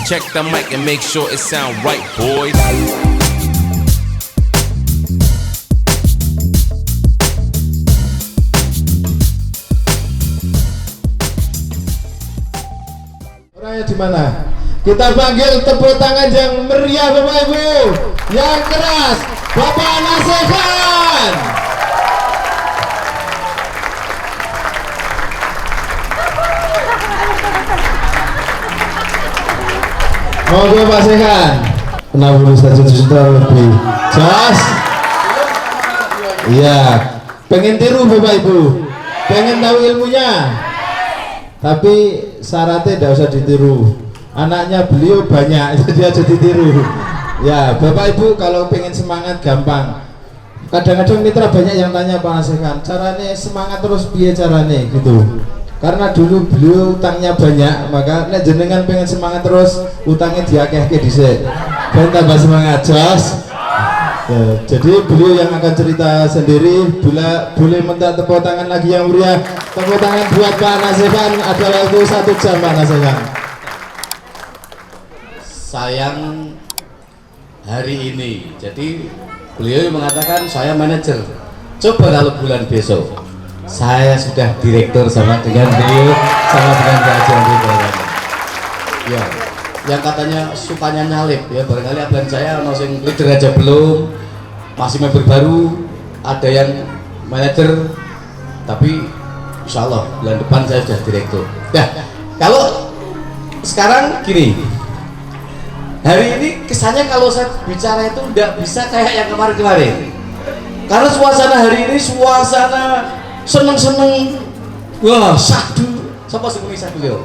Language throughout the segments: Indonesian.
Check the mic and make sure it sound right, boys. Orangnya di mana? Kita panggil tepuk tangan yang meriah Bapak Ibu, yang keras, Bapak Nasehan. Monggo Pak Sehan. 60 juta lebih. Jas. Iya. Pengen tiru Bapak Ibu. Pengen tahu ilmunya. Tapi syaratnya tidak usah ditiru. Anaknya beliau banyak, jadi aja ditiru. Ya, Bapak Ibu kalau pengen semangat gampang. Kadang-kadang mitra banyak yang tanya Pak Nasehan, caranya semangat terus piye caranya gitu. Karena dulu beliau utangnya banyak, maka nek jenengan pengen semangat terus, utangnya diakeh-akeh dhisik. Ben tambah semangat, jos. Ya, jadi beliau yang akan cerita sendiri. Boleh minta tepuk tangan lagi yang meriah. Tepuk tangan buat Pak Nasehan. Ada waktu 1 jam Pak Nasehan. Sayang hari ini, jadi beliau mengatakan saya manajer. Coba kalau bulan besok saya sudah direktur sama dengan beliau, sama dengan Pak Haji ya, yang katanya sukanya nyalip ya, barangkali abang saya masih leader aja belum, masih member baru, ada yang manajer, tapi insya Allah bulan depan saya sudah direktur. Nah, kalau sekarang gini, hari ini kesannya kalau saya bicara itu tidak bisa kayak yang kemarin-kemarin, karena suasana hari ini suasana seneng-seneng, wah sadu, siapa sih muni sadu yo?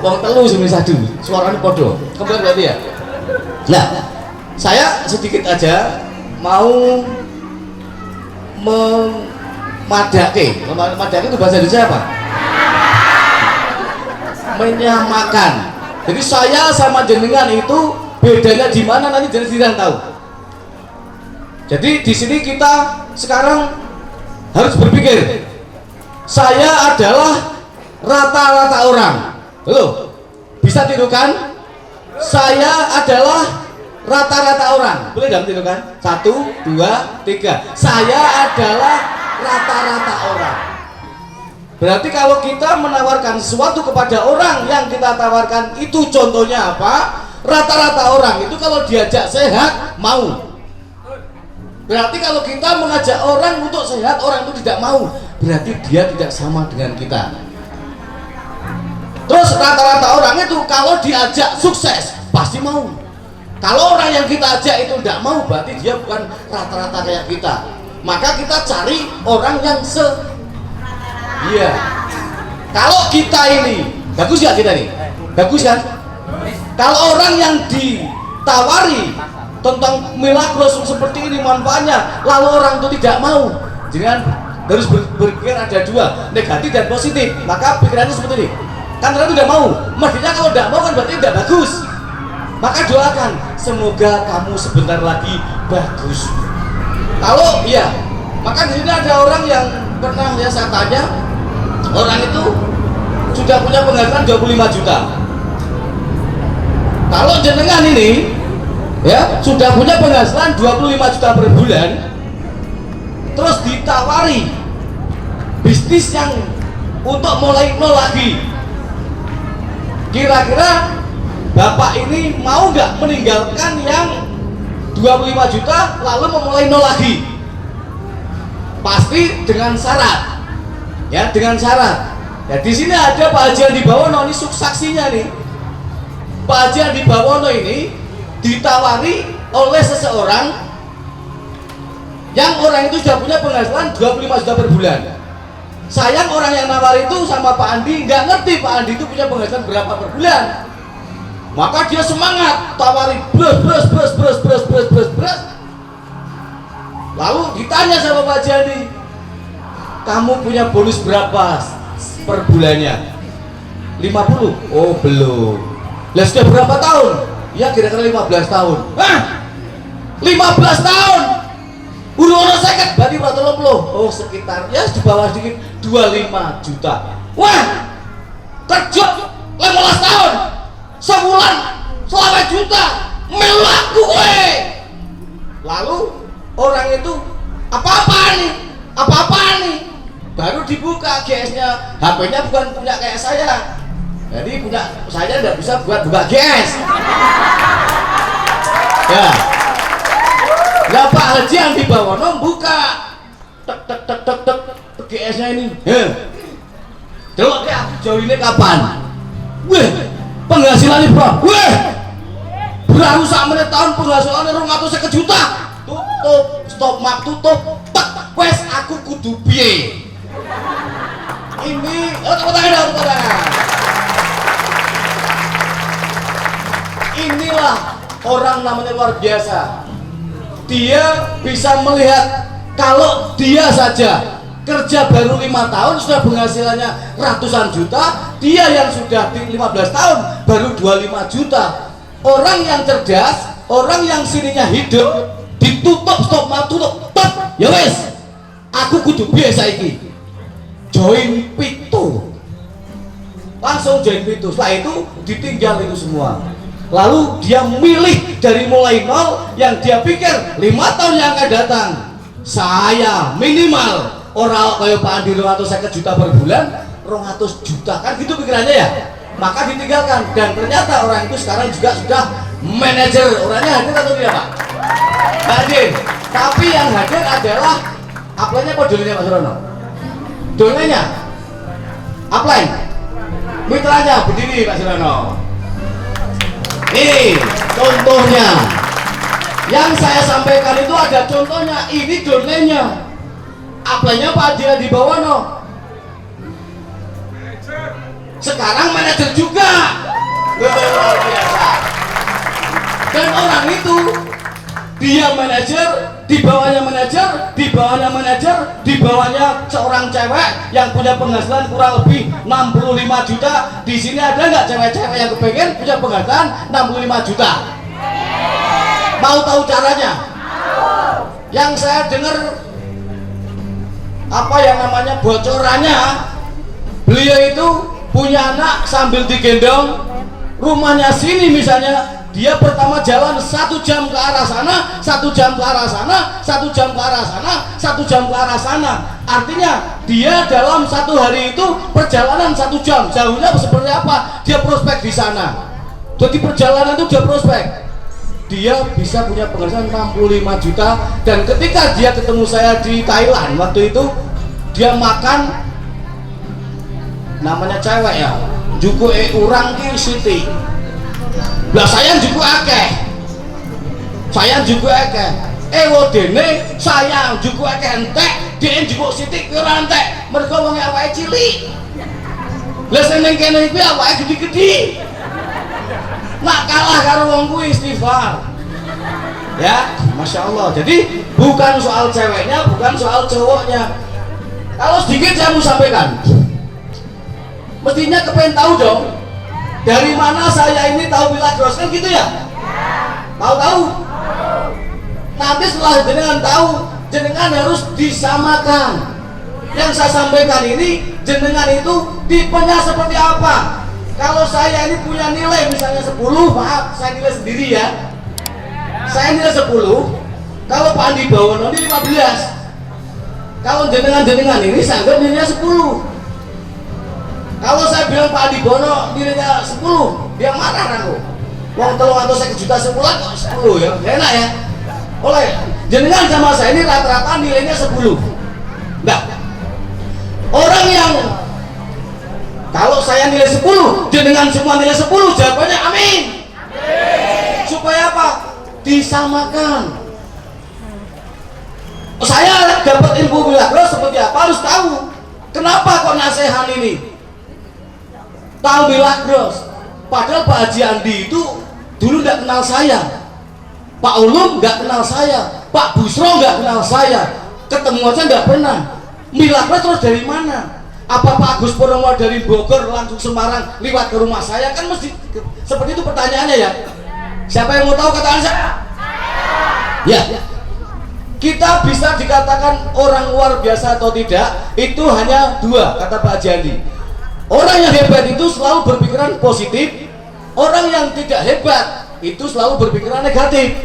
Wong telu sih muni sadu, suaranya podo, kembali berarti ya. Nah, saya sedikit aja mau memadake itu bahasa Indonesia apa? Menyamakan. Jadi saya sama jenengan itu bedanya di mana nanti jenengan tahu. Jadi di sini kita sekarang harus berpikir, saya adalah rata-rata orang. Loh, bisa tirukan? Saya adalah rata-rata orang. Boleh dong tirukan? 1, 2, 3. Saya adalah rata-rata orang. Berarti kalau kita menawarkan sesuatu kepada orang yang kita tawarkan itu contohnya apa? Rata-rata orang itu kalau diajak sehat mau. Berarti kalau kita mengajak orang untuk sehat, orang itu tidak mau, berarti dia tidak sama dengan kita. Terus rata-rata orang itu kalau diajak sukses pasti mau. Kalau orang yang kita ajak itu tidak mau, berarti dia bukan rata-rata kayak kita. Maka kita cari orang yang iya. Kalau kita ini bagus ya, kita nih bagus kan? Kalau orang yang ditawari tentang milagros seperti ini manfaatnya, lalu orang itu tidak mau, jangan harus berpikir ada dua, negatif dan positif. Maka pikirannya seperti ini, kan orang tidak mau, mestinya kalau tidak mau kan berarti tidak bagus. Maka doakan semoga kamu sebentar lagi bagus. Kalau iya, maka di sini ada orang yang pernah ya saya tanya, orang itu sudah punya penghasilan 25 juta. Kalau jenengan ini ya sudah punya penghasilan 25 juta per bulan, terus ditawari bisnis yang untuk mulai nol lagi, kira-kira bapak ini mau nggak meninggalkan yang 25 juta lalu memulai nol lagi? Pasti dengan syarat ya, dengan syarat ya. Di sini ada Pak Haji Andi Bawono, ini saksinya nih. Pak Haji Andi Bawono ini ditawari oleh seseorang yang orang itu sudah punya penghasilan 25 juta per bulan. Sayang orang yang nawari itu sama Pak Andi nggak ngerti Pak Andi itu punya penghasilan berapa per bulan. Maka dia semangat tawari bros. Lalu ditanya sama Pak Haji Andi, kamu punya bonus berapa per bulannya? 50. Oh belum. Lah sudah berapa tahun? Ya kira-kira 15 tahun. Hah? 15 tahun? Udah orang sakit berarti 30. Oh sekitar ya di bawah sedikit 25 juta. Wah, kerja 15 tahun, sebulan punya HP-nya bukan punya kayak saya. Jadi punya saya nggak bisa buat buka GS. Ya. Lah Pak Haji yang di bawah buka tek tek tek tek tek GS-nya ini. Delok aku jauh ini kapan? Weh, penghasilannya berapa? Weh, baru sak menit tahun penghasilannya 250 juta. Tutup, stop mak tutup. Tek, wes aku kudu piye? Ini, tepuk tangan. Inilah orang namanya luar biasa. Dia bisa melihat kalau dia saja kerja baru 5 tahun sudah penghasilannya ratusan juta, dia yang sudah 15 tahun baru 25 juta. Orang yang cerdas, orang yang sininya hidup, ditutup stop mau tutup, ya wes, aku kudu biasa iki join pitu, langsung join pitu. Setelah itu ditinggal itu semua. Lalu dia milih dari mulai nol yang dia pikir 5 tahun yang akan datang saya minimal orang kayak Pak Andi 250 juta per bulan, 200 juta kan gitu pikirannya ya. Maka ditinggalkan dan ternyata orang itu sekarang juga sudah manajer. Orangnya hadir atau tidak Pak? Hadir. Tapi yang hadir adalah upline-nya apa dulunya Mas Rono? Dulunya upline, mitranya berdiri Pak Rono. Ini contohnya yang saya sampaikan itu ada contohnya. Ini domainnya, upline-nya Pak Haji di bawah no. Sekarang manajer juga, luar biasa. Dan orang itu dia manajer, di bawahnya manajer, di bawahnya manajer, di bawahnya seorang cewek yang punya penghasilan kurang lebih 65 juta. Di sini ada nggak cewek-cewek yang kepengen punya penghasilan 65 juta? Mau tahu caranya? Yang saya dengar apa yang namanya bocorannya, beliau itu punya anak sambil digendong, rumahnya sini misalnya, dia pertama jalan 1 jam ke arah sana, 1 jam ke arah sana, 1 jam ke arah sana, 1 jam ke arah sana. Artinya dia dalam 1 hari itu perjalanan 1 jam. Jauhnya seperti apa? Dia prospek di sana. Jadi perjalanan itu dia prospek. Dia bisa punya penghasilan 65 juta. Dan ketika dia ketemu saya di Thailand waktu itu, dia makan namanya cewek ya, juku urang ki siti. Lah sayang juku akeh. Sayang juku akeh. Wodene sayang juku akeh entek, dhewe juku sithik ki ora entek. Mergo wong awake cilik. Lah sing ning kene iki awake gede-gede. Nak kalah karo wong kuwi istighfar. Ya, Masya Allah. Jadi bukan soal ceweknya, bukan soal cowoknya. Kalau sedikit saya mau sampaikan, mestinya kepengen tahu dong dari mana saya ini tahu Milagros kan gitu ya? Tahu? Nanti setelah jenengan tahu, jenengan harus disamakan. Yang saya sampaikan ini, jenengan itu tipenya seperti apa? Kalau saya ini punya nilai misalnya 10, maaf saya nilai sendiri ya, saya nilai 10. Kalau Pak Andi Bawono ini 15. Kalau jenengan ini saya anggap nilainya 10. Kalau saya bilang Pak Andi Bono nilainya 10, dia marah aku. Wong 300 juta sebulan kok 10 ya, enak ya. Oleh jenengan sama saya ini rata-rata nilainya 10. Nah, orang yang kalau saya nilai 10, jenengan semua nilai 10, jawabannya amin. Supaya apa? Disamakan. Saya dapat ilmu Milagros seperti apa harus tahu. Kenapa kok nasihat ini? Tahu Milagros. Padahal Pak Haji Andi itu dulu nggak kenal saya. Pak Ulum nggak kenal saya. Pak Busro nggak kenal saya. Ketemu aja nggak pernah. Milagros terus dari mana? Apa Pak Agus Purnomo dari Bogor langsung Semarang lewat ke rumah saya? Kan mesti seperti itu pertanyaannya ya. Siapa yang mau tahu katakan saya? Ya. Kita bisa dikatakan orang luar biasa atau tidak, itu hanya 2 kata Pak Haji Andi. Orang yang hebat itu selalu berpikiran positif, orang yang tidak hebat itu selalu berpikiran negatif.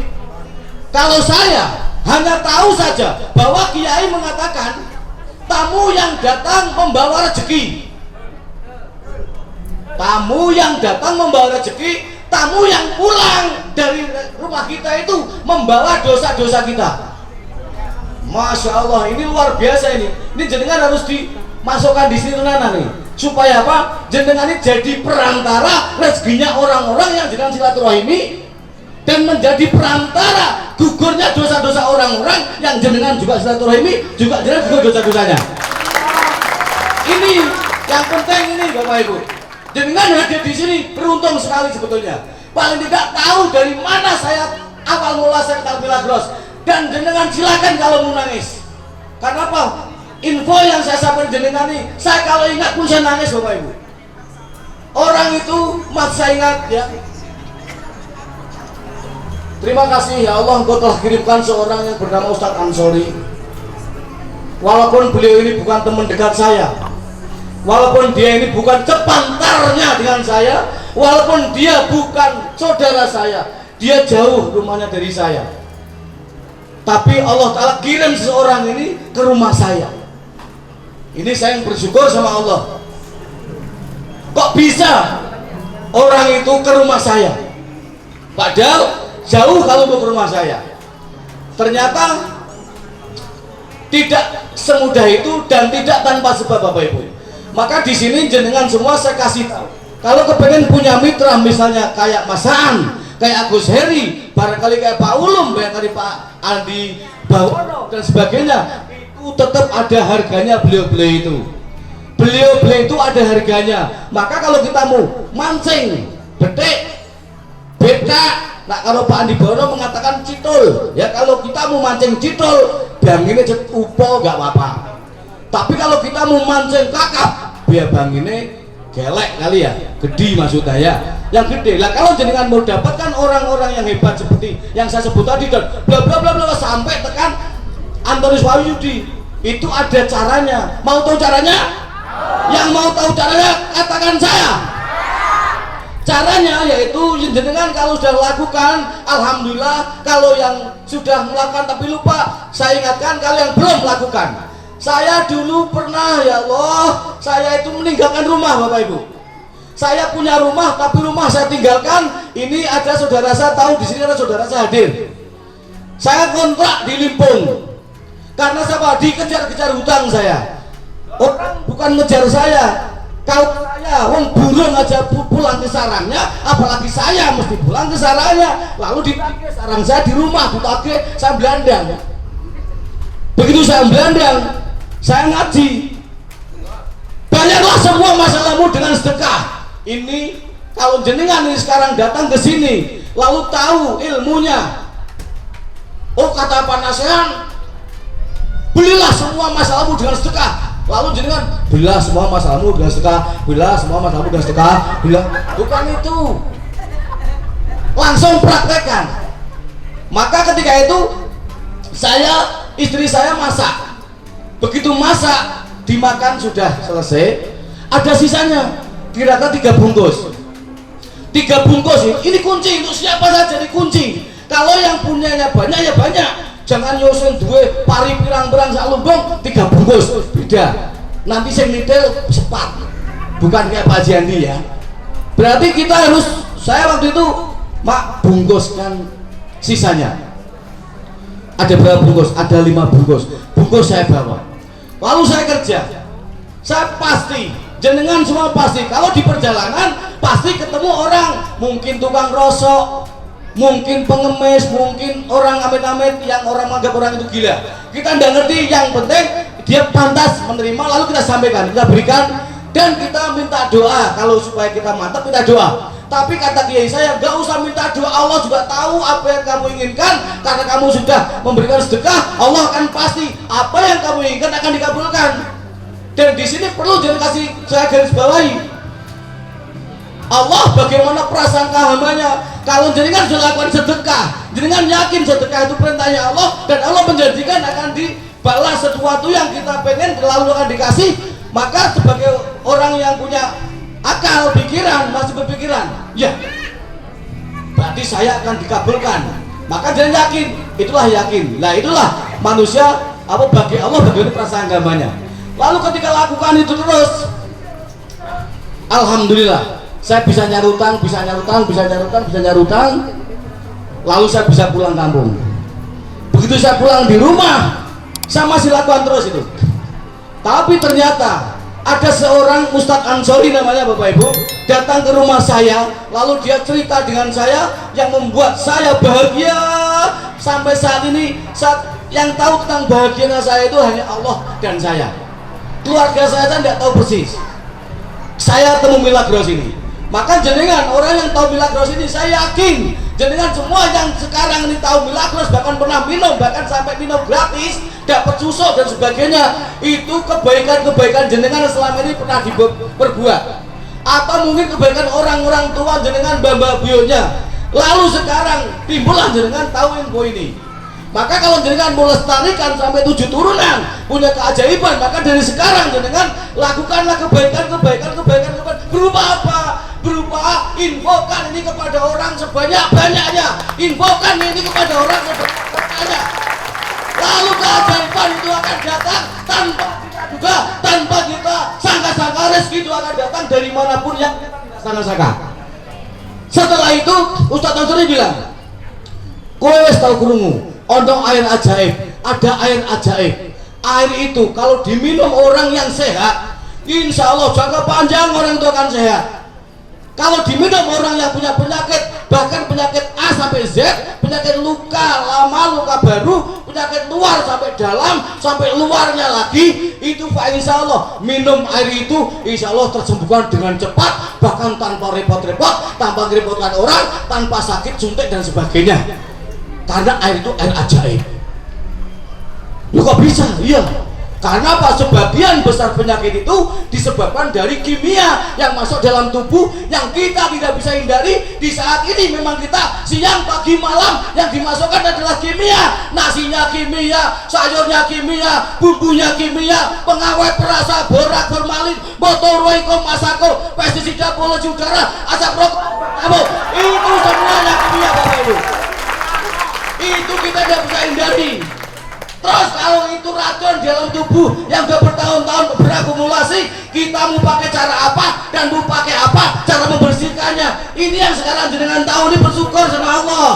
Kalau saya hanya tahu saja bahwa Kiai mengatakan tamu yang datang membawa rezeki. Tamu yang datang membawa rezeki, tamu yang pulang dari rumah kita itu membawa dosa-dosa kita. Masya Allah, ini luar biasa ini. Ini jenengan harus dimasukkan di sini tenanan nih. Supaya apa? Jenengan ini jadi perantara rezekinya orang-orang yang dengan silaturahimi dan menjadi perantara gugurnya dosa-dosa orang-orang yang jenengan juga silaturahimi, juga jenengan gugur dosa-dosanya. Ini yang penting ini Bapak Ibu. Jenengan hadir di sini beruntung sekali sebetulnya. Paling tidak tahu dari mana saya awal mula saya kenal Milagros. Dan jenengan silakan kalau mau nangis. Karena apa? Info yang saya sampaikan jenengan ini, saya kalau ingat pun saya nangis Bapak Ibu. Orang itu masih saya ingat ya. Terima kasih ya Allah, Engkau telah kirimkan seorang yang bernama Ustadz Ansori. Walaupun beliau ini bukan teman dekat saya, walaupun dia ini bukan sepantarnya dengan saya, walaupun dia bukan saudara saya, dia jauh rumahnya dari saya, tapi Allah Ta'ala kirim seseorang ini ke rumah saya. Ini saya yang bersyukur sama Allah. Kok bisa orang itu ke rumah saya, padahal jauh kalau mau ke rumah saya. Ternyata tidak semudah itu dan tidak tanpa sebab Bapak Ibu. Maka di sini jenengan semua saya kasih tahu. Kalau kepengen punya mitra misalnya kayak Mas Aan, kayak Agus Heri, barangkali kayak Pak Ulum, barangkali Pak Andi Bawono dan sebagainya, itu tetap ada harganya beliau-beliau itu. Beliau-beliau itu ada harganya. Maka kalau kita mau mancing, betik, beta. Nah kalau Pak Andi Bawono mengatakan citul, ya kalau kita mau mancing citul, bang ini upo nggak apa-apa. Tapi kalau kita mau mancing kakap, biar bang ini gelek kali ya, gede maksudnya ya, yang gede. Lah kalau jenengan mau dapatkan orang-orang yang hebat seperti yang saya sebut tadi dan bla bla bla bla sampai tekan Antonius Wahyudi, itu ada caranya. Mau tahu caranya? Yang mau tahu caranya katakan saya. Caranya yaitu jenengan kalau sudah lakukan, alhamdulillah. Kalau yang sudah melakukan tapi lupa, saya ingatkan. Kalau yang belum melakukan, saya dulu pernah ya Allah, saya itu meninggalkan rumah Bapak Ibu. Saya punya rumah tapi rumah saya tinggalkan. Ini ada saudara saya tahu, di sini ada saudara saya hadir. Saya kontrak di Limpung karena saya dikejar-kejar hutang saya. Orang bukan ngejar saya. Kalau saya, wong burung aja pulang ke sarangnya, apalagi saya mesti pulang ke sarangnya. Lalu ditagih sarang saya di rumah, ditagih saya belandang. Begitu saya belandang, saya ngaji. Banyaklah semua masalahmu dengan sedekah. Ini kalau jenengan ini sekarang datang ke sini, lalu tahu ilmunya. Oh kata Pak Nasihan, belilah semua masalahmu dengan sedekah. Lalu jenengan bila semua masalahmu dengan sedekah, bila semua masalahmu dengan sedekah, bila bukan itu. Langsung praktekkan. Maka ketika itu istri saya masak. Begitu masak, dimakan sudah selesai, ada sisanya kira-kira 3 bungkus. 3 bungkus ini kunci untuk siapa saja, dikunci. Kalau yang punyanya banyak ya banyak. Jangan yosen duwe pari pirang-pirang sak lumbung 3 bungkus, beda. Nanti sing nitel sepat. Bukan kayak Pak Jandi ya. Berarti kita harus, saya waktu itu mak bungkuskan sisanya. Ada berapa bungkus? Ada 5 bungkus. Bungkus saya bawa. Lalu saya kerja. Saya pasti, jenengan semua pasti, kalau di perjalanan pasti ketemu orang, mungkin tukang rosok, mungkin pengemis, mungkin orang amit-amit yang orang menganggap orang itu gila. Kita tidak ngerti, yang penting dia pantas menerima, lalu kita sampaikan, kita berikan, dan kita minta doa. Kalau supaya kita mantap, kita doa. Tapi kata kiai saya, gak usah minta doa, Allah juga tahu apa yang kamu inginkan. Karena kamu sudah memberikan sedekah, Allah akan pasti apa yang kamu inginkan akan dikabulkan. Dan di sini perlu jangan kasih saya garis bawahi, Allah bagaimana prasangka hambanya. Kalau jenengan sudah lakukan sedekah, jenengan yakin sedekah itu perintahnya Allah, dan Allah menjanjikan akan dibalas sesuatu yang kita pengen, lalu akan dikasih. Maka sebagai orang yang punya akal, pikiran, masih berpikiran, ya berarti saya akan dikabulkan. Maka jangan yakin, itulah yakin. Nah itulah manusia, apa bagi Allah bagaimana prasangka hambanya. Lalu ketika lakukan itu terus, alhamdulillah saya bisa nyari utang, lalu saya bisa pulang kampung. Begitu saya pulang di rumah, saya masih lakukan terus itu. Tapi ternyata ada seorang Ustadz Ansori namanya Bapak Ibu, datang ke rumah saya, lalu dia cerita dengan saya yang membuat saya bahagia sampai saat ini. Yang tahu tentang bahagianya saya itu hanya Allah dan saya. Keluarga saya tidak tahu persis. Saya temu Milagros ini. Maka jenengan orang yang tahu Milagros ini, saya yakin jenengan semua yang sekarang ini tahu Milagros, bahkan pernah minum, bahkan sampai minum gratis, dapat susu dan sebagainya, itu kebaikan-kebaikan jenengan selama ini pernah diperbuat, atau mungkin kebaikan orang-orang tua jenengan, mbah buyutnya. Lalu sekarang timbullah jenengan tahu info ini. Maka kalau jenengan mau lestarikan sampai 7 turunan, punya keajaiban, maka dari sekarang jenengan lakukanlah kebaikan berupa apa? Berupa infokan ini kepada orang sebanyak-banyaknya, infokan ini kepada orang sebanyak-banyaknya. Lalu keajaiban itu akan datang tanpa kita duga, tanpa kita sangka-sangka. Rezeki itu akan datang dari manapun yang kita sangka-sangka. Setelah itu Ustadz Ansori bilang, kowe wis tau krungu ono air ajaib, ada air ajaib. Air itu kalau diminum orang yang sehat, insya Allah jangka panjang orang itu akan sehat. Kalau diminum orang yang punya penyakit, bahkan penyakit A sampai Z, penyakit luka lama, luka baru, penyakit luar sampai dalam, sampai luarnya lagi, itu insya Allah minum air itu insya Allah tersembuhkan dengan cepat, bahkan tanpa repot-repot, tanpa merepotkan orang, tanpa sakit, suntik dan sebagainya. Karena air itu air ajaib. Loh kok bisa? Iya. Karena apa? Sebagian besar penyakit itu disebabkan dari kimia yang masuk dalam tubuh yang kita tidak bisa hindari. Di saat ini memang kita siang, pagi, malam yang dimasukkan adalah kimia. Nasinya kimia, sayurnya kimia, bumbunya kimia, pengawet perasa, borak, formalin, botoroiko, masako, pestisida, polusi udara, asap rokok, itu semuanya kimia Bapak Ibu. Itu kita tidak bisa hindari. Terus kalau itu racun di dalam tubuh yang sudah bertahun-tahun berakumulasi, kita mau pakai cara apa dan mau pakai apa cara membersihkannya. Ini yang sekarang jenengan tahu, ini bersyukur sama Allah.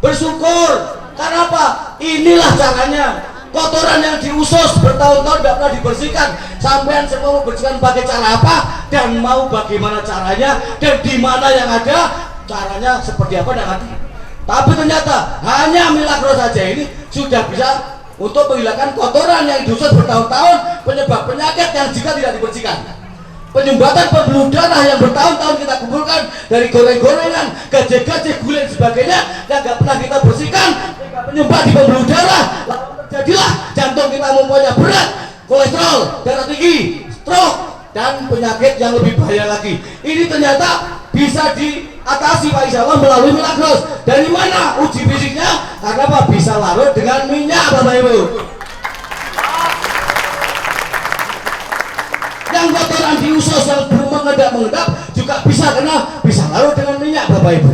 Bersyukur. Karena apa? Inilah caranya. Kotoran yang diusus bertahun-tahun tidak pernah dibersihkan. Sampean semua mau bersihkan pakai cara apa dan mau bagaimana caranya dan di mana yang ada caranya seperti apa dan nanti. Tapi ternyata hanya Milagros saja ini sudah bisa untuk menghilangkan kotoran yang diusus bertahun-tahun, penyebab penyakit yang jika tidak dibersihkan, penyumbatan pembuluh darah yang bertahun-tahun kita kumpulkan dari goreng-gorengan, gaje-gaje, gulai dan sebagainya yang tidak pernah kita bersihkan, penyumbat di pembuluh darah, lalu terjadilah jantung kita mempunyai berat, kolesterol, darah tinggi, stroke, dan penyakit yang lebih bahaya lagi. Ini ternyata bisa diatasi Pak Insya Allah melalui Milagros. Dari mana uji fisiknya? Karena apa? Bisa larut dengan minyak Bapak Ibu. Yang kotoran di usus yang belum mengendap juga bisa, karena bisa larut dengan minyak Bapak Ibu.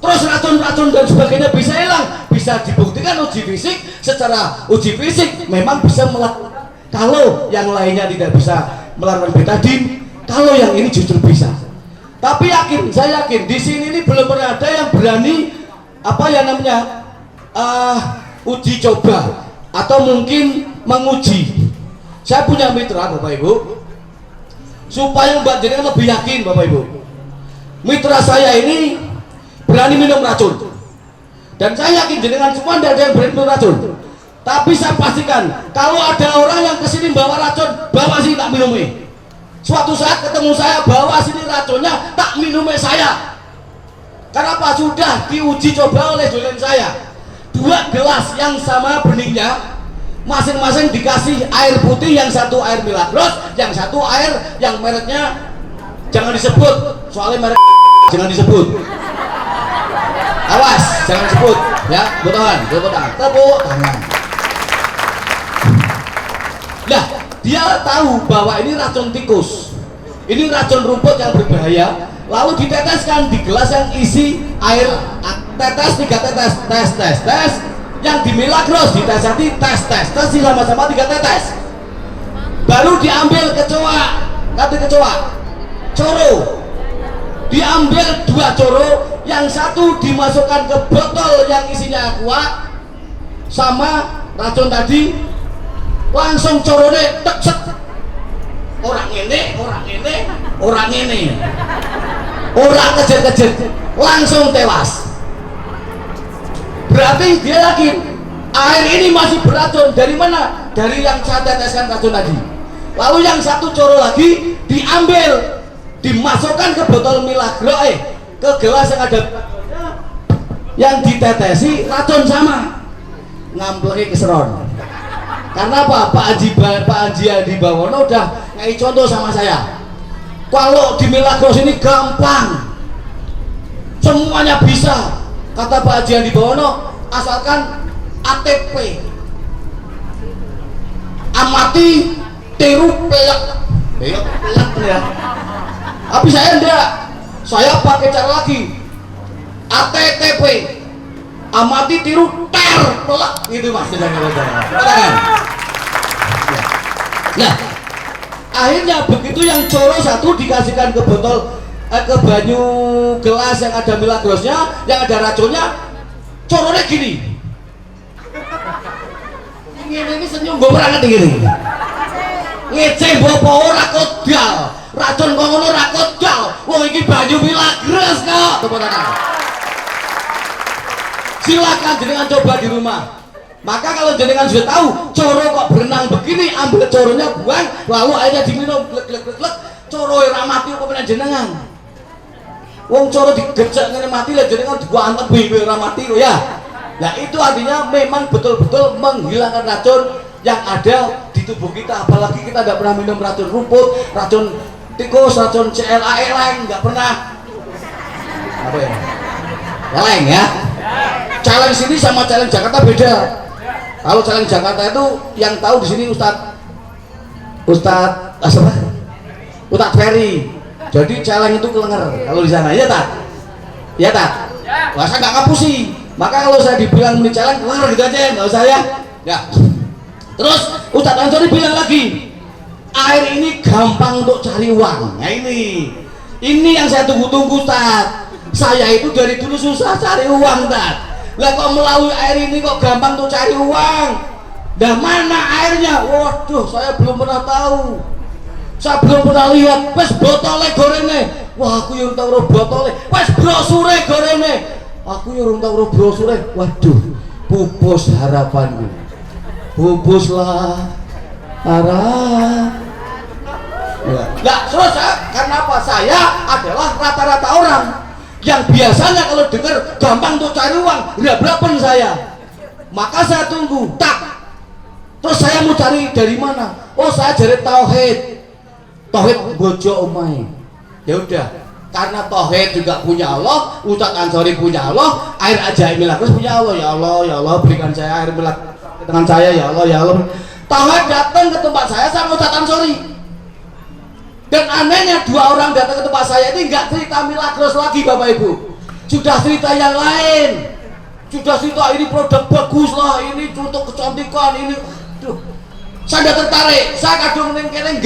Terus racun-racun dan sebagainya bisa hilang. Bisa dibuktikan uji fisik. Secara uji fisik memang bisa melakukan. Kalau yang lainnya tidak bisa melakukan betadine, kalau yang ini justru bisa. Tapi saya yakin di sini ini belum pernah ada yang berani apa yang namanya uji coba atau mungkin menguji. Saya punya mitra Bapak Ibu, supaya membuat jenengan lebih yakin Bapak Ibu. Mitra saya ini berani minum racun, dan saya yakin jenengan semua tidak ada yang berani minum racun. Tapi saya pastikan kalau ada orang yang kesini bawa racun, bawa sini tak minumnya. Suatu saat ketemu saya, bawa sini racunnya, tak minumnya saya. Karena apa? Sudah diuji coba oleh dolen saya. 2 gelas yang sama beningnya, masing-masing dikasih air putih, yang satu air Milagros, yang satu air yang mereknya jangan disebut, soalnya merek jangan disebut. Awas, jangan disebut ya. Tepuk tangan. Nah, dia tahu bahwa ini racun tikus, ini racun rumput yang berbahaya, lalu diteteskan di gelas yang isi air, tetes 3 tetes, yang di Milagros ditesati tes sama-sama 3 tetes. baru diambil kecoa, kata kecoa, coro, diambil 2 coro, yang satu dimasukkan ke botol yang isinya aqua sama racun tadi, langsung corone tekset, orang ini, orang kejar-kejar, langsung tewas. Berarti dia yakin air ini masih beracun. Dari mana? Dari yang saya teteskan racun tadi. Lalu yang satu coro lagi diambil, dimasukkan ke botol Milagro, ke gelas yang ada yang ditetesi racun sama, ngampleki keseron. Karena apa? Pak Haji Adi Bawono udah ngasih contoh sama saya. Kalau di Milagros ini gampang, semuanya bisa. Kata Pak Haji Adi Bawono, asalkan ATP, amati, tiru, pelak ya. Tapi saya enggak, saya pakai cara lagi, ATTP, amati, tiru, ter, pelak, itu mas. Nah, akhirnya begitu yang coro satu dikasihkan ke botol, ke banyu gelas yang ada Milagrosnya, yang ada racunnya, corone gini. Ini senyum gue berangkat gini. Ngece bopo ora kodal, racun kok ngono ora kodal. Wong iki banyu Milagros kok. Tepuk tangan. Silakan jenengan coba di rumah. Maka kalau jenengan sudah tahu coro kok berenang begini, ambil coronya buang, lalu airnya diminum, glek, coro ora mati kok penan jenengan. Wong coro digejek ngene mati lah jenengan dibuantet bibi ora mati kok ya. Nah itu artinya memang betul-betul menghilangkan racun yang ada di tubuh kita. Apalagi kita tidak pernah minum racun rumput, racun tikus, racun CLA eleng, nggak pernah. Apa ya? Eleng ya. Challenge sini sama challenge Jakarta beda. Kalau challenge Jakarta itu yang tahu di sini Ustadz Ferry. Jadi challenge itu kelenger kalau di sana, ya tak? Ya tak? Wah saya nggak ngapusi. Maka kalau saya dibilang ini challenge kelenger gitu aja, nggak usah ya. Ya. Terus Ustadz Ansori bilang lagi, air ini gampang untuk cari uang. Nah ini yang saya tunggu-tunggu Ustadz. Saya itu dari dulu susah cari uang Ustadz. Lah kok melalui air ini kok gampang tuh cari uang. Dah mana airnya? Waduh, saya belum pernah tahu. Saya belum pernah lihat. Wes botolnya gorengnya. Wah, aku yang tahu roh botolnya. Wes brosure gorengnya. Aku yang tahu roh brosure. Waduh, pupus harapanku. Pupuslah harap. Lah, terus karena apa? Saya adalah rata-rata orang yang biasanya kalau dengar gampang untuk cari uang, berapa saya, maka saya tunggu, tak, terus saya mau cari dari mana? Oh saya cari tauhid bojo omai. Ya udah, karena tauhid juga punya Allah, Ustadz Ansori punya Allah, air ajaib Milagros punya Allah. Ya Allah berikan saya air Milagros dengan saya, ya Allah. Tauhid datang ke tempat saya sama Ustadz Ansori. Dan anehnya 2 orang datang ke tempat saya ini nggak cerita Milagros lagi Bapak Ibu, sudah cerita yang lain, sudah cerita ini produk bagus lah, ini untuk kecantikan ini. Duh, saya nggak tertarik, saya kadung nengkeleng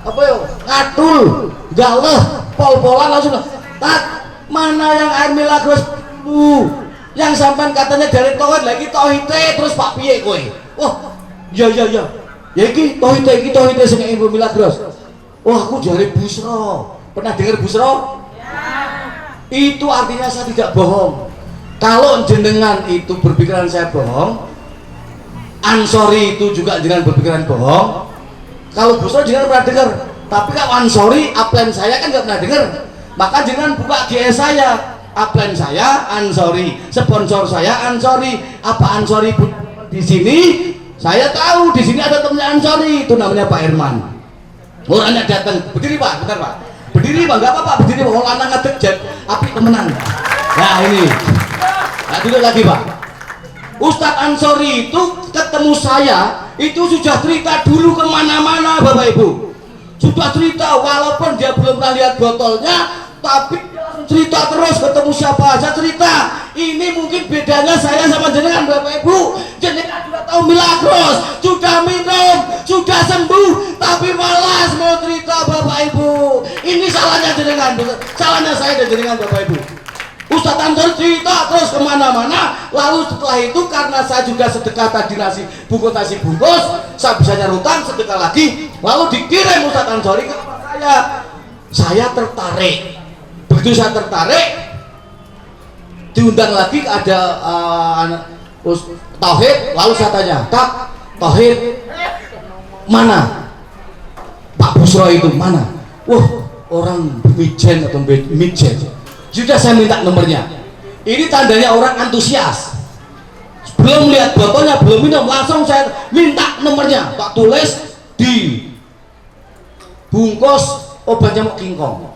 apa ya, ngatul, galeh, pol-polan langsung. Tak, mana yang air Milagros yang sampai katanya dari tauhid lagi tauhid terus Pak piye kowe? Oh, ya iki tauhid sing ibu Milagros. Wah aku dari Busro, pernah dengar Busro? Ya. Itu artinya saya tidak bohong. Kalau jenengan itu berpikiran saya bohong, Ansori itu juga jenengan berpikiran bohong. Kalau Busro jenengan pernah dengar, tapi kalau Ansori, upline saya kan nggak pernah dengar. Maka jenengan buka GS saya, upline saya Ansori, sponsor saya Ansori. Apa Ansori di sini? Saya tahu di sini ada temannya Ansori, itu namanya Pak Herman. Orangnya datang, berdiri Pak, bentar Pak, berdiri Pak, nggak apa-apa, berdiri Pak, orang ngadeg jet, api temenan. Nah ini, nah duduk lagi Pak. Ustadz Ansori itu ketemu saya, itu sudah cerita dulu kemana-mana Bapak Ibu. Sudah cerita, walaupun dia belum pernah lihat botolnya, tapi dia langsung cerita terus, ketemu siapa aja cerita. Ini mungkin bedanya saya sama jenengan Bapak Ibu. Jenengan sudah tahu Milagros, sudah minum, sudah sembuh, tapi malas mau cerita Bapak Ibu. Ini salahnya jenengan, salahnya saya dan jenengan Bapak Ibu. Ustadz Ansori cerita terus kemana-mana, lalu setelah itu karena saya juga sedekah tadi nasi bungkus, saya bisa nyarutan sedekah lagi, lalu dikirim Ustadz Ansori ke saya tertarik. Begitu saya tertarik, diundang lagi ada Tauhid, lalu saya tanya, Kak, Tauhid mana? Pak Busro itu mana? Wah, orang Mijen atau Mijen. Sudah saya minta nomornya. Ini tandanya orang antusias. Belum lihat botolnya, belum minum, langsung saya minta nomornya. Tak tulis di bungkus obat nyamuk kingkong.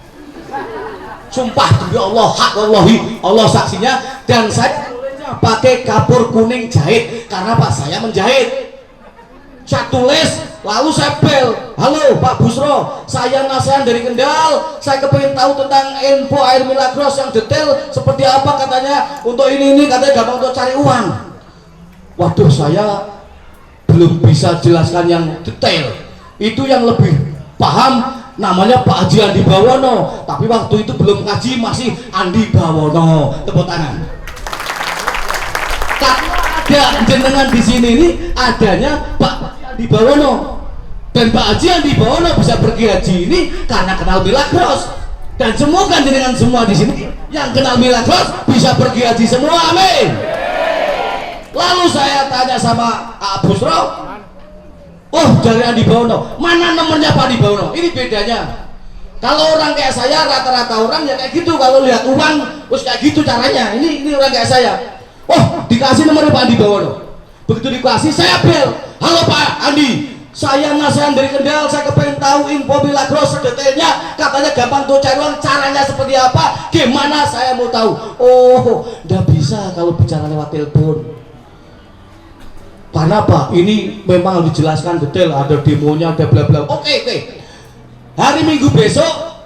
Sumpah demi Allah, hak Allahi, Allah saksinya. Dan saya tulisnya pakai kapur kuning jahit karena Pak saya menjahit. Saya tulis, lalu saya bel, halo Pak Busro, saya Nasehan dari Kendal, saya kepengen tahu tentang info air Milagros yang detail seperti apa, katanya untuk ini katanya gampang untuk cari uang. Waduh, saya belum bisa jelaskan yang detail, itu yang lebih paham namanya Pak Haji Andi Bawono, tapi waktu itu belum ngaji, masih Andi Bawono. Tepuk tangan. Ada jenengan di sini ini adanya Pak Andi Bawono, dan Pak Haji Andi Bawono bisa pergi haji ini karena kenal Milagros, dan semoga jenengan semua di sini yang kenal Milagros bisa pergi haji semua, amin. Lalu saya tanya sama Pak Busro, oh dari Andi Bawono, mana nomornya Pak Andi Bawono? Ini bedanya. Kalau orang kayak saya, rata-rata orang ya kayak gitu, kalau lihat uang terus kayak gitu caranya. Ini orang kayak saya. Oh, dikasih nomornya Pak Andi Bawono. Begitu dikasih, saya bel, halo Pak Andi, saya Nasehan dari Kendal, saya kepengen tahu info Milagros sedetailnya, katanya gampang tuh cari uang, caranya seperti apa, gimana saya mau tahu. Oh, nggak bisa kalau bicara lewat telepon. Karena apa? Ini memang harus dijelaskan detail, ada demonya, ada bla bla. Oke. Hari Minggu besok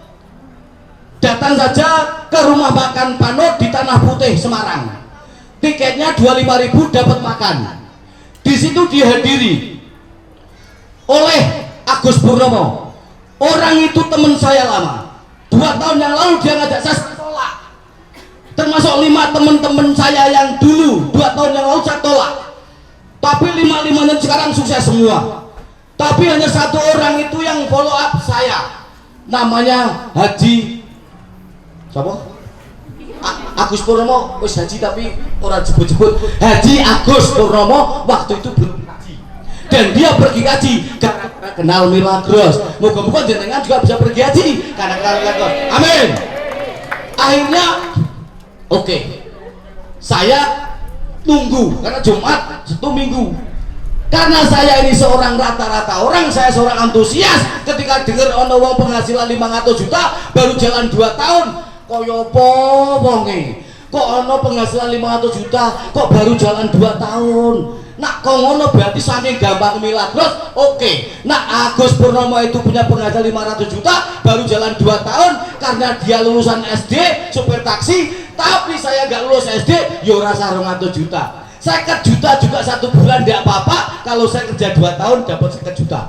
datang saja ke rumah makan Panut di Tanah Putih Semarang. Tiketnya 25.000 dapat makan. Di situ dihadiri oleh Agus Purnomo. Orang itu teman saya lama. 2 tahun yang lalu dia ngajak saya tolak. Termasuk 5 teman-teman saya yang dulu 2 tahun yang lalu saya tolak. Tapi 5-5-nya sekarang sukses semua. Tapi hanya 1 orang itu yang follow up saya. Namanya Haji siapa? Agus Purnomo, wis haji tapi orang jebut-jebut Haji Agus Purnomo waktu itu belum haji, dan dia pergi haji karena kenal Milagros. Moga-moga jenengan juga bisa pergi haji karena kenal Milagros, amin. Akhirnya oke. Saya tunggu karena Jumat 1 minggu. Karena saya ini seorang rata-rata orang, saya seorang antusias. Ketika dengar ono wong penghasilan 500 juta baru jalan 2 tahun, kaya apa wonge? Kok ono penghasilan 500 juta kok baru jalan 2 tahun? Nak kok ngono berarti saking gampang Milagros. Oke. Nak Agus Purnomo itu punya penghasilan 500 juta baru jalan 2 tahun karena dia lulusan SD supir taksi, tapi saya nggak lulus SD, yo rasa 200 juta. 50 juta juga 1 bulan tidak apa-apa. Kalau saya kerja 2 tahun dapat 50 juta.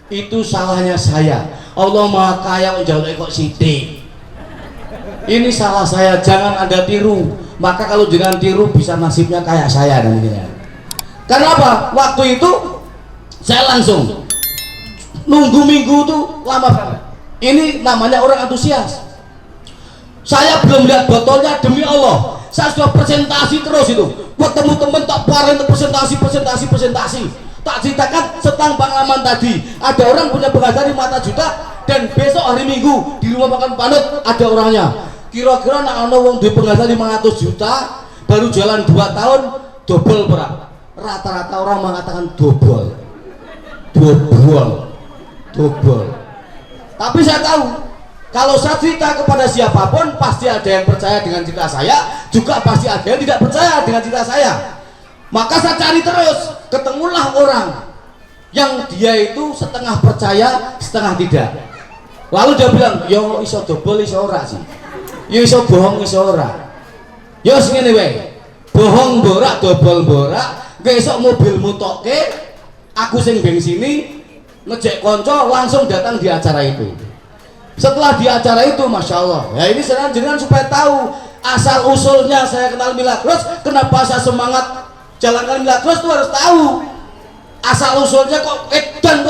Itu salahnya saya. Allah Maha Kaya jauh kok sithik. Ini salah saya, jangan Anda tiru. Maka kalau jangan tiru bisa nasibnya kayak saya nantinya. Karena apa? Waktu itu saya langsung nunggu minggu tuh lama banget. Ini namanya orang antusias. Saya belum lihat botolnya, demi Allah. Saya sudah presentasi terus itu. Ketemu temen tak parah untuk presentasi. Tak ceritakan tentang pengalaman tadi. Ada orang punya penghasilan 5 juta dan besok hari Minggu di rumah makan Panut ada orangnya. Kira-kira nak ono wong duwe penghasilan 500 juta baru jalan 2 tahun double berat. Rata-rata orang mengatakan double. Tapi saya tahu kalau saya cerita kepada siapapun pasti ada yang percaya dengan cerita saya, juga pasti ada yang tidak percaya dengan cerita saya. Maka saya cari terus, ketemulah orang yang dia itu setengah percaya, setengah tidak. Lalu dia bilang, yo iso double iso ora sih. ya iso bohong iso ora. Ya wis ngene wae. Bohong borak dobol borak, gak esok mobilmu tokke, aku sing bengsini ngejek konco langsung datang di acara itu. Setelah di acara itu, masya Allah, ya ini jenengan supaya tahu asal usulnya saya kenal Milagros, kenapa saya semangat jalankan Milagros itu harus tahu asal usulnya. Kok edan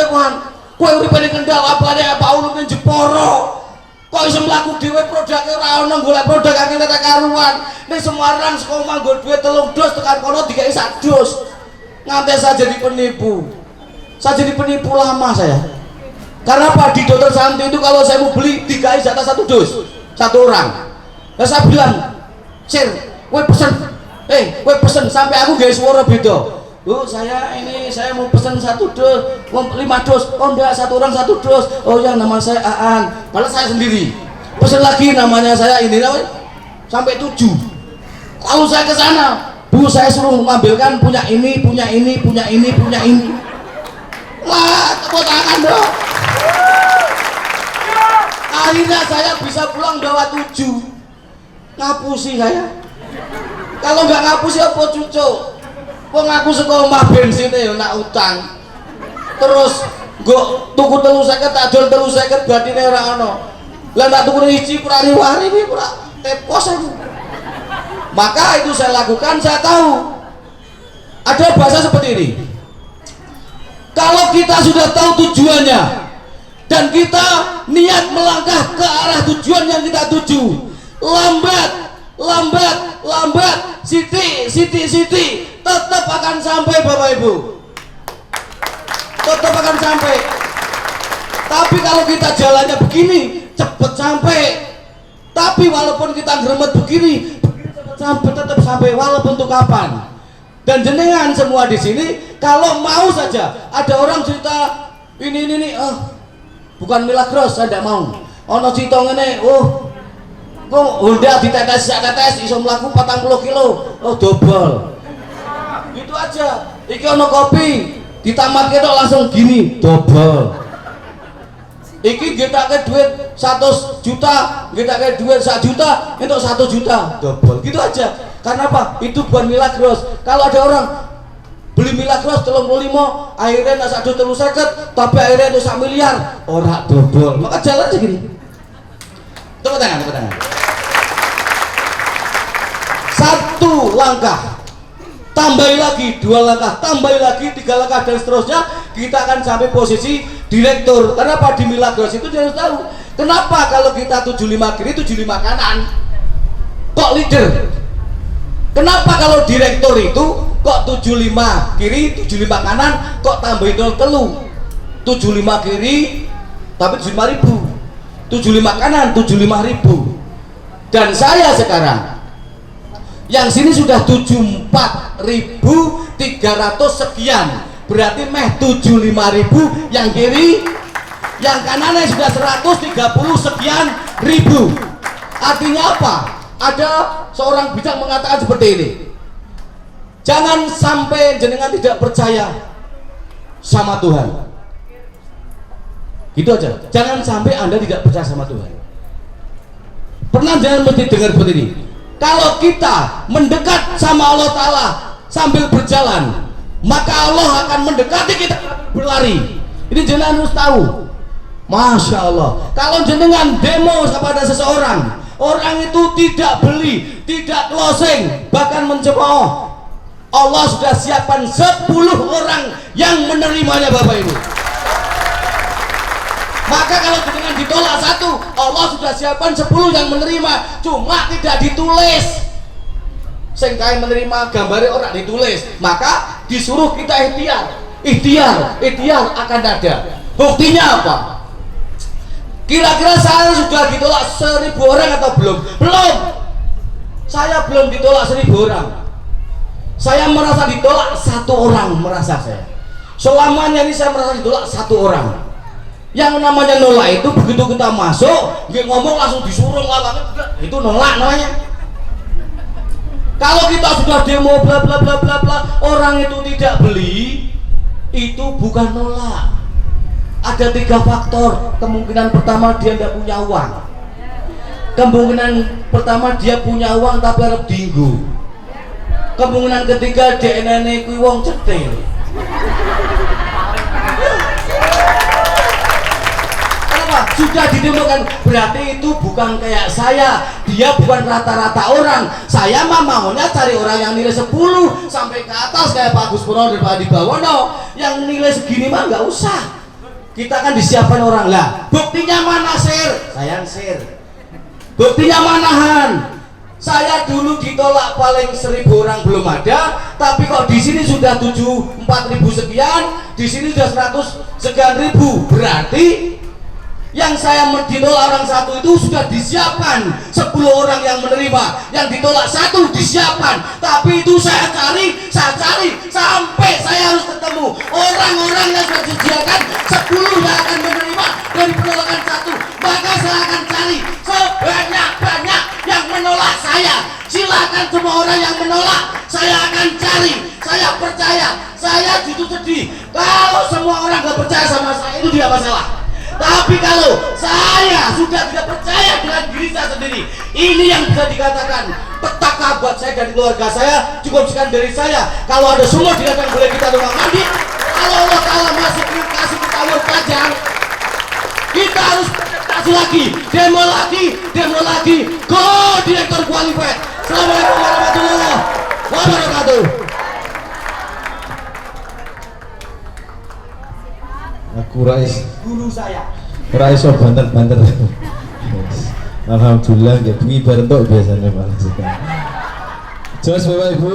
kowe uripane Kendal apane apa ulune Jeporo. Kok iso mlaku dhewe produke ora ono, golek produk akeh ora karuan. Ning Semarang saka manggo duit 3 dos tekan kono dikai 1 dos. Nganti saya jadi penipu. Saya jadi penipu lama saya. Karena apa? Di Dokter Santi itu kalau saya mau beli dikai jatah 1 dos, 1 orang. Lah saya bilang, "Sir, kowe pesen. Kowe pesen sampai aku gawe swara beda." Bu, saya mau pesan 1 dos, 5 dos. Oh enggak, 1 orang 1 dos. Oh ya, nama saya Aan. Padahal saya sendiri. Pesan lagi namanya saya ini sampai 7. Lalu saya ke sana, Bu, saya suruh mengambilkan punya ini, punya ini, punya ini, punya ini. Wah, tepuk tangan dong. Akhirnya saya bisa pulang bawa 7. Ngapusi saya. Kalau nggak ngapusi apa cucu? Wong aku saka omah bensin ya nak utang. Terus nggo tuku 3.50 tak dol 3.50 batine ora ono. Lah tak tuku iji purani-wari iki ora tepos aku. Maka itu saya lakukan, saya tahu. Ada bahasa seperti ini. Kalau kita sudah tahu tujuannya dan kita niat melangkah ke arah tujuan yang kita tuju, lambat, siti, tetap akan sampai Bapak Ibu. Tetap akan sampai. Tapi kalau kita jalannya begini, cepet sampai. Tapi walaupun kita geremet begini, tetap sampai walaupun untuk kapan. Dan jenengan semua di sini, kalau mau saja ada orang cerita ini, bukan Milagros, saya tidak mau. Ono cerita ngene, kok Honda ditetes iso mlaku 40 kilo, dobol. Gitu aja. Iki ono kopi, ditamatke tok langsung gini, dobol. Iki getake duit 100 juta, getake duit 1 juta, entuk 1 juta, dobol. Gitu aja. Karena apa? Itu bukan Milagros. Kalau ada orang beli Milagros 35, akhirnya nak 1.350, tapi akhirnya itu 1 miliar, ora dobol. Maka jalan segini. Tepuk tangan. 1 langkah, tambahi lagi 2 langkah, tambahi lagi 3 langkah dan seterusnya, kita akan sampai posisi direktur. Kenapa di Milagros itu dia harus tahu. Kenapa kalau kita 75 kiri 75 kanan kok leader? Kenapa kalau direktur itu kok 75 kiri 75 kanan kok tambahin 0 telu 75 kiri tapi 75.000, 75 kanan 75.000. Dan saya sekarang yang sini sudah 74.300 sekian, berarti meh 75.000 yang kiri, yang kanannya sudah 130 sekian ribu. Artinya apa? Ada seorang bijak mengatakan seperti ini, jangan sampai jenengan tidak percaya sama Tuhan. Gitu aja, jangan sampai Anda tidak percaya sama Tuhan. Pernah jangan mesti dengar seperti ini, kalau kita mendekat sama Allah Ta'ala sambil berjalan, maka Allah akan mendekati kita berlari. Ini jenengan harus tahu. Masya Allah, kalau jenengan demo kepada seseorang, orang itu tidak beli, tidak closing, bahkan mencemooh, Allah sudah siapkan 10 orang yang menerimanya Bapak Ibu. Maka kalau jenengan ditolak 1, Allah sudah siapkan 10 yang menerima, cuma tidak ditulis. Sing kae menerima gambarnya orang ditulis, maka disuruh kita ikhtiar akan ada. Buktinya apa? Kira-kira saya sudah ditolak 1.000 orang atau belum? Belum. Saya belum ditolak 1.000 orang. Saya merasa ditolak 1 orang, merasa saya. Selamanya ini saya merasa ditolak 1 orang. Yang namanya nolak itu begitu kita masuk, dia ngomong langsung disuruh lah, itu nolak namanya. Kalau kita sudah demo bla bla bla bla bla, orang itu tidak beli, itu bukan nolak. Ada 3 faktor. Kemungkinan pertama dia tidak punya uang. Kemungkinan pertama dia punya uang tapi harap dinggu. Kemungkinan ketiga DNA kuwi wong cetil. Kenapa? Sudah ditemukan, berarti itu bukan kayak saya. Dia bukan rata-rata orang. Saya mah maunya cari orang yang nilai 10 sampai ke atas kayak Pak Gus Purno dan Pak Adi Bawono. Yang nilai segini mah nggak usah. Kita kan disiapkan orang lah. Buktinya mana Sir? Sayang Sir. Buktinya manahan. Saya dulu ditolak paling 1000 orang belum ada, tapi kok di sini sudah 4.000 sekian, di sini sudah 100 sekian ribu. Berarti yang saya ditolak orang satu itu sudah disiapkan 10 orang yang menerima, yang ditolak satu disiapkan. Tapi itu saya cari sampai saya harus ketemu orang-orang yang sudah disediakan 10 yang akan menerima dari penolakan satu. Maka saya akan cari sebanyak-banyak yang menolak saya. Silakan semua orang yang menolak, saya akan cari. Saya percaya, saya justru sedih kalau semua orang gak percaya sama saya, itu tidak masalah. Tapi kalau saya sudah tidak percaya dengan diri saya sendiri, ini yang bisa dikatakan petaka buat saya dan keluarga saya. Cukup sekian dari saya. Kalau ada sumur dikatakan boleh kita rumah mandi. Kalau Allah Ta'ala masuk kasih kita umur panjang, kita harus presentasi lagi, demo lagi. Go direktur qualified. Assalamualaikum warahmatullahi wabarakatuh. Aku rais Guru saya. iso banter-banter. Alhamdulillah nggih bengi bareng tok biasanya Pak. Jos Bapak Ibu.